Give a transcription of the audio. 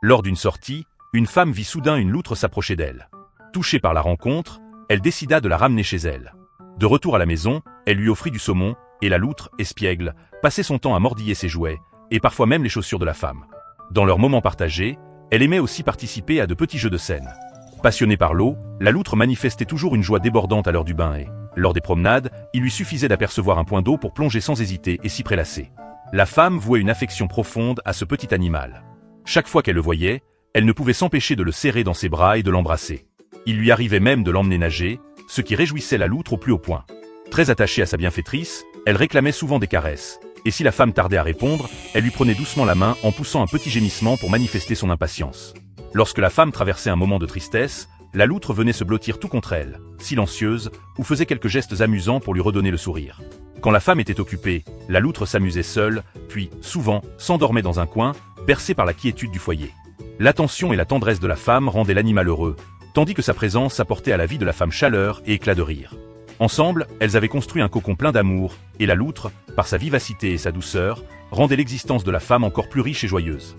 Lors d'une sortie, une femme vit soudain une loutre s'approcher d'elle. Touchée par la rencontre, elle décida de la ramener chez elle. De retour à la maison, elle lui offrit du saumon, et la loutre, espiègle, passait son temps à mordiller ses jouets, et parfois même les chaussures de la femme. Dans leurs moments partagés, elle aimait aussi participer à de petits jeux de scène. Passionnée par l'eau, la loutre manifestait toujours une joie débordante à l'heure du bain et, lors des promenades, il lui suffisait d'apercevoir un point d'eau pour plonger sans hésiter et s'y prélasser. La femme vouait une affection profonde à ce petit animal. Chaque fois qu'elle le voyait, elle ne pouvait s'empêcher de le serrer dans ses bras et de l'embrasser. Il lui arrivait même de l'emmener nager, ce qui réjouissait la loutre au plus haut point. Très attachée à sa bienfaitrice, elle réclamait souvent des caresses, et si la femme tardait à répondre, elle lui prenait doucement la main en poussant un petit gémissement pour manifester son impatience. Lorsque la femme traversait un moment de tristesse, la loutre venait se blottir tout contre elle, silencieuse, ou faisait quelques gestes amusants pour lui redonner le sourire. Quand la femme était occupée, la loutre s'amusait seule, puis, souvent, s'endormait dans un coin, bercée par la quiétude du foyer. L'attention et la tendresse de la femme rendaient l'animal heureux, tandis que sa présence apportait à la vie de la femme chaleur et éclat de rire. Ensemble, elles avaient construit un cocon plein d'amour, et la loutre, par sa vivacité et sa douceur, rendait l'existence de la femme encore plus riche et joyeuse.